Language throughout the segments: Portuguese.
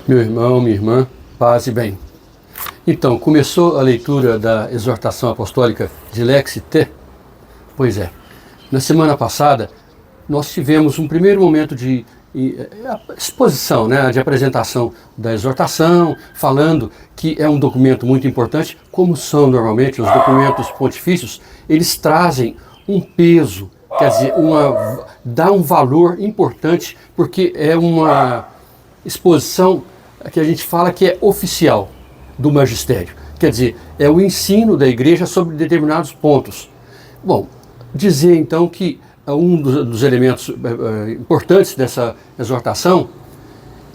Meu irmão, minha irmã, paz e bem. Então, começou a leitura da exortação apostólica Dilexi Te? Pois é. Na semana passada, nós tivemos um primeiro momento de exposição, de apresentação da exortação, falando que é um documento muito importante, como são normalmente os documentos pontifícios, eles trazem um peso, quer dizer, dá um valor importante, porque é uma exposição que a gente fala que é oficial do magistério. Quer dizer, é o ensino da igreja sobre determinados pontos. Bom, dizer então que um dos elementos importantes dessa exortação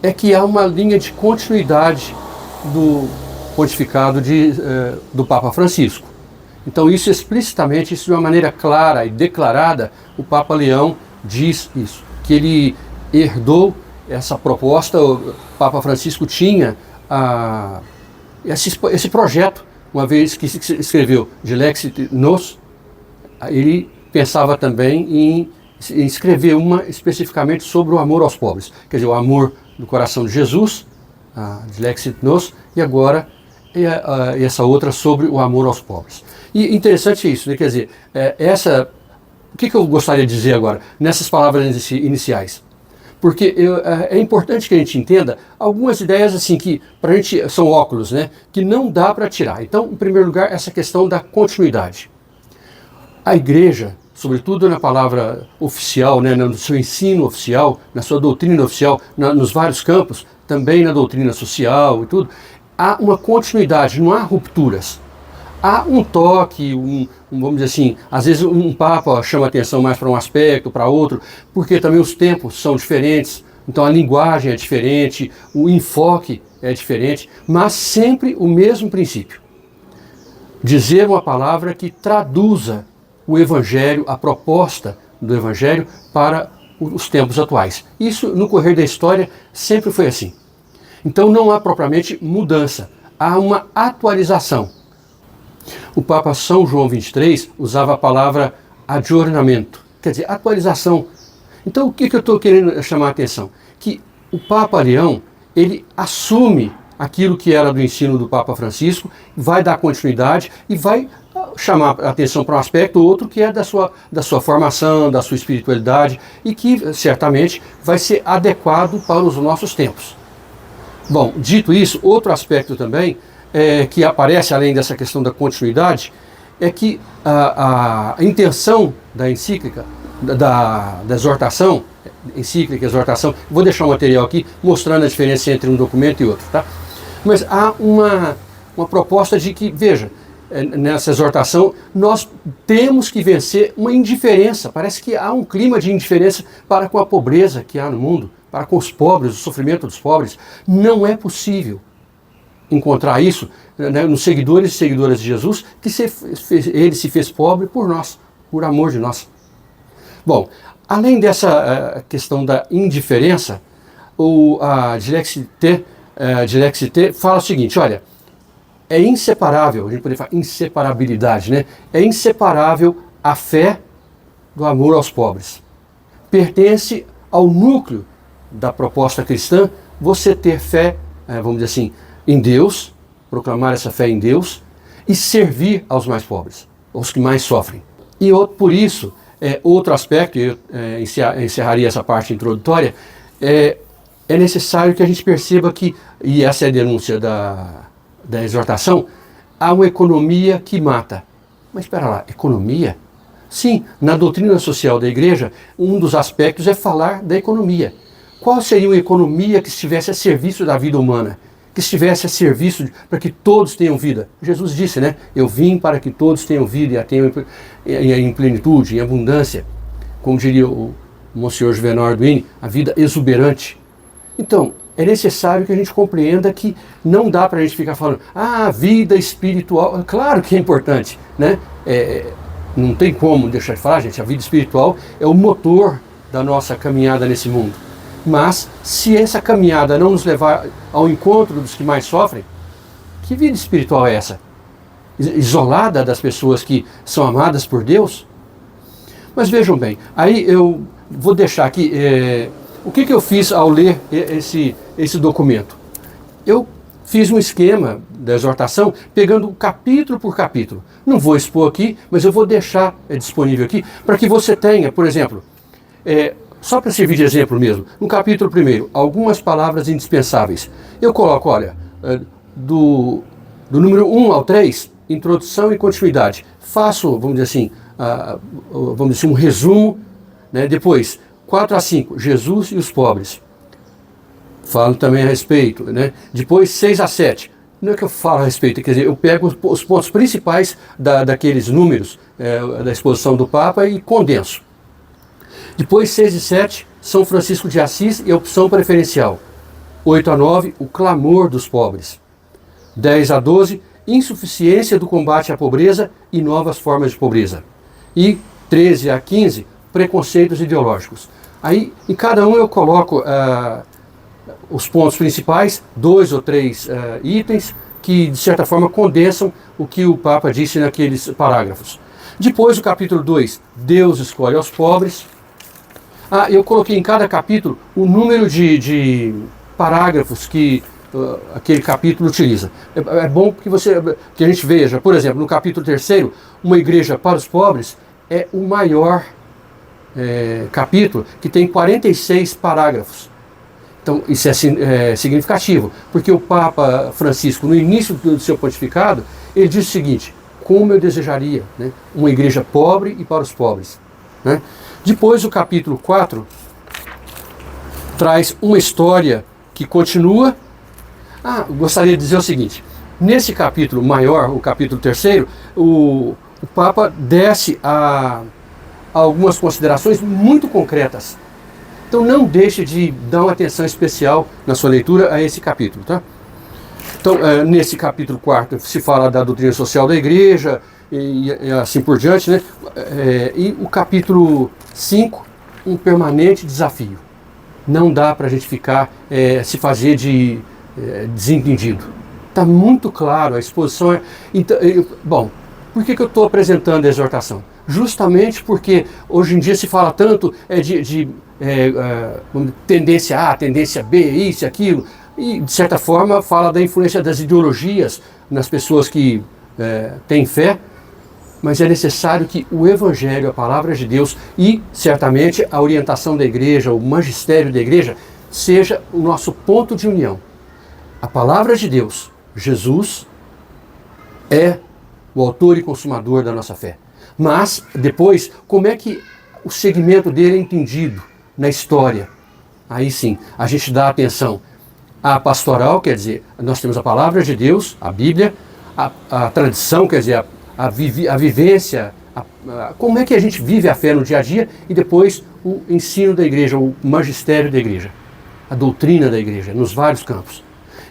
é que há uma linha de continuidade do pontificado do Papa Francisco. Então isso explicitamente, isso de uma maneira clara e declarada, o Papa Leão diz isso, que ele herdou essa proposta. O Papa Francisco tinha esse projeto, uma vez que escreveu Dilexit Nos, ele pensava também em escrever uma especificamente sobre o amor aos pobres, quer dizer, o amor do coração de Jesus, Dilexit Nos, e agora essa outra sobre o amor aos pobres. E interessante isso, quer dizer, o que eu gostaria de dizer agora, nessas palavras iniciais? Porque é importante que a gente entenda algumas ideias assim que para a gente são óculos, que não dá para tirar. Então, em primeiro lugar, essa questão da continuidade. A igreja, sobretudo na palavra oficial, no seu ensino oficial, na sua doutrina oficial, nos vários campos, também na doutrina social e tudo, há uma continuidade, não há rupturas. Há um toque, vamos dizer assim, às vezes um papa chama atenção mais para um aspecto, para outro, porque também os tempos são diferentes, então a linguagem é diferente, o enfoque é diferente, mas sempre o mesmo princípio. Dizer uma palavra que traduza o Evangelho, a proposta do Evangelho para os tempos atuais. Isso, no correr da história, sempre foi assim. Então não há propriamente mudança, há uma atualização. O Papa São João XXIII usava a palavra aggiornamento, quer dizer, atualização. Então o que eu estou querendo chamar a atenção? Que o Papa Leão, ele assume aquilo que era do ensino do Papa Francisco, vai dar continuidade e vai chamar a atenção para um aspecto ou outro que é da sua formação, da sua espiritualidade e que certamente vai ser adequado para os nossos tempos. Bom, dito isso, outro aspecto também que aparece além dessa questão da continuidade é que a intenção da encíclica, da exortação, encíclica, exortação, vou deixar um material aqui mostrando a diferença entre um documento e outro, tá? Mas há uma proposta de que, veja, nessa exortação nós temos que vencer uma indiferença, parece que há um clima de indiferença para com a pobreza que há no mundo, para com os pobres, o sofrimento dos pobres. Não é possível encontrar isso nos seguidores e seguidoras de Jesus, que ele se fez pobre por nós, por amor de nós. Bom, além dessa questão da indiferença, a Dilexit Te fala o seguinte, olha, é inseparável, a gente poderia falar inseparabilidade, é inseparável a fé do amor aos pobres. Pertence ao núcleo da proposta cristã você ter fé, vamos dizer assim, em Deus, proclamar essa fé em Deus e servir aos mais pobres, aos que mais sofrem. E por isso, outro aspecto, eu encerraria essa parte introdutória, é necessário que a gente perceba que, e essa é a denúncia da exortação, há uma economia que mata. Mas espera lá, economia? Sim, na doutrina social da igreja, um dos aspectos é falar da economia. Qual seria uma economia que estivesse a serviço da vida humana? Que estivesse a serviço para que todos tenham vida. Jesus disse, eu vim para que todos tenham vida e a tenham em plenitude, em abundância. Como diria o Monsenhor Juvenal Arduini, a vida exuberante. Então, é necessário que a gente compreenda que não dá para a gente ficar falando, vida espiritual, claro que é importante, não tem como deixar de falar, gente, a vida espiritual é o motor da nossa caminhada nesse mundo. Mas, se essa caminhada não nos levar ao encontro dos que mais sofrem, que vida espiritual é essa? Isolada das pessoas que são amadas por Deus? Mas vejam bem, aí eu vou deixar aqui, o que eu fiz ao ler esse documento? eu fiz um esquema da exortação pegando capítulo por capítulo. Não vou expor aqui, mas eu vou deixar disponível aqui para que você tenha, por exemplo, só para servir de exemplo mesmo, no capítulo 1, algumas palavras indispensáveis. Eu coloco, olha, do número 1 ao 3, introdução e continuidade. Faço, vamos dizer assim, um resumo, né? Depois, 4 a 5, Jesus e os pobres. Falo também a respeito, né? Depois, 6 a 7. Não é que eu falo a respeito, quer dizer, eu pego os pontos principais daqueles números da exposição do Papa e condenso. Depois, 6 e 7, São Francisco de Assis e opção preferencial. 8 a 9, o clamor dos pobres. 10 a 12, insuficiência do combate à pobreza e novas formas de pobreza. E 13 a 15, preconceitos ideológicos. Aí, em cada um eu coloco os pontos principais, 2 ou 3 itens, que de certa forma condensam o que o Papa disse naqueles parágrafos. Depois, o capítulo 2, Deus escolhe aos pobres. Eu coloquei em cada capítulo o número de parágrafos que aquele capítulo utiliza. É bom que a gente veja, por exemplo, no capítulo 3, uma igreja para os pobres é o maior capítulo, que tem 46 parágrafos. Então, isso é significativo, porque o Papa Francisco, no início do seu pontificado, ele diz o seguinte: como eu desejaria, né, uma igreja pobre e para os pobres. Né? Depois, o capítulo 4 traz uma história que continua. Gostaria de dizer o seguinte: nesse capítulo maior, o capítulo 3, o Papa desce a algumas considerações muito concretas. Então não deixe de dar uma atenção especial na sua leitura a esse capítulo. Tá? Então, nesse capítulo 4 se fala da doutrina social da igreja e assim por diante, né? E o capítulo 5, um permanente desafio. Não dá para a gente ficar, se fazer de desentendido. Está muito claro, a exposição então, bom, por que eu estou apresentando a exortação? Justamente porque hoje em dia se fala tanto de tendência A, tendência B, isso, aquilo, e de certa forma fala da influência das ideologias nas pessoas que têm fé, mas é necessário que o Evangelho, a Palavra de Deus e certamente a orientação da igreja, o magistério da igreja, seja o nosso ponto de união. A Palavra de Deus, Jesus, é o autor e consumador da nossa fé. Mas, depois, como é que o segmento dele é entendido na história? Aí sim, a gente dá atenção à pastoral, quer dizer, nós temos a Palavra de Deus, a Bíblia, a tradição, quer dizer, a vivência, como é que a gente vive a fé no dia a dia, e depois o ensino da igreja, o magistério da igreja, a doutrina da igreja, nos vários campos.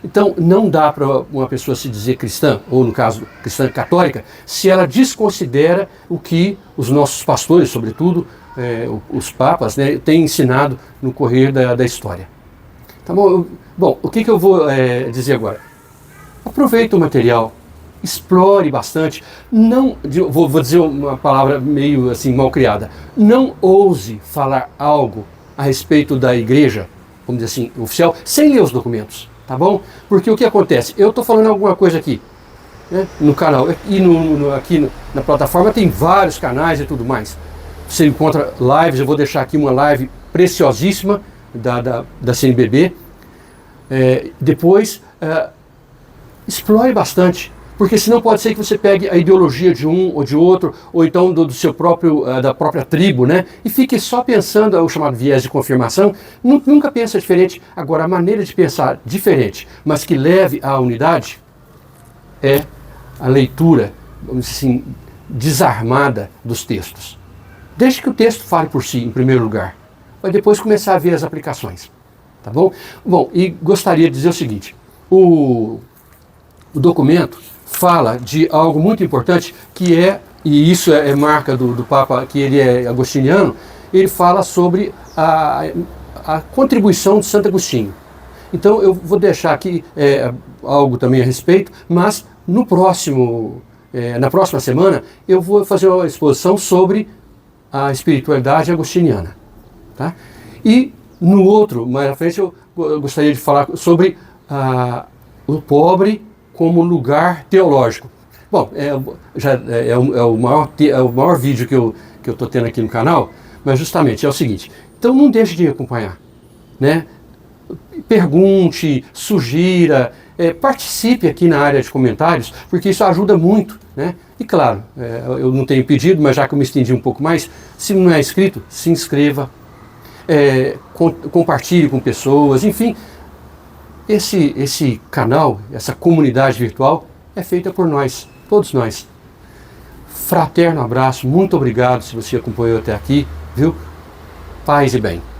Então, não dá para uma pessoa se dizer cristã, ou no caso, cristã católica, se ela desconsidera o que os nossos pastores, sobretudo, os papas, né, têm ensinado no correr da história. Tá bom? Bom, o que eu vou dizer agora? Aproveite o material, explore bastante, não, vou dizer uma palavra meio assim mal criada, não ouse falar algo a respeito da igreja, vamos dizer assim, oficial, sem ler os documentos. Tá bom? Porque o que acontece? Eu estou falando alguma coisa aqui, né, no canal, e aqui na plataforma tem vários canais e tudo mais. Você encontra lives, eu vou deixar aqui uma live preciosíssima da CNBB. Depois, explore bastante, porque senão pode ser que você pegue a ideologia de um ou de outro, ou então do seu próprio, da própria tribo, né? E fique só pensando, o chamado viés de confirmação. Nunca pensa diferente. Agora, a maneira de pensar diferente, mas que leve à unidade, é a leitura, vamos dizer assim, desarmada dos textos. Deixe que o texto fale por si, em primeiro lugar, para depois começar a ver as aplicações. Tá bom? Bom, e gostaria de dizer o seguinte: o documento fala de algo muito importante, que e isso é marca do Papa, que ele é agostiniano. Ele fala sobre a contribuição de Santo Agostinho. Então eu vou deixar aqui algo também a respeito, mas na próxima semana eu vou fazer uma exposição sobre a espiritualidade agostiniana. Tá? E no outro, mais à frente, eu gostaria de falar sobre o pobre como lugar teológico. Bom, é o maior vídeo que eu estou tendo aqui no canal, mas justamente é o seguinte, então não deixe de acompanhar, né? Pergunte, sugira, participe aqui na área de comentários, porque isso ajuda muito, né? E claro, eu não tenho pedido, mas já que eu me estendi um pouco mais, se não é inscrito, se inscreva, compartilhe com pessoas, enfim. Esse canal, essa comunidade virtual é feita por nós, todos nós. Fraterno abraço, muito obrigado se você acompanhou até aqui, viu? Paz e bem.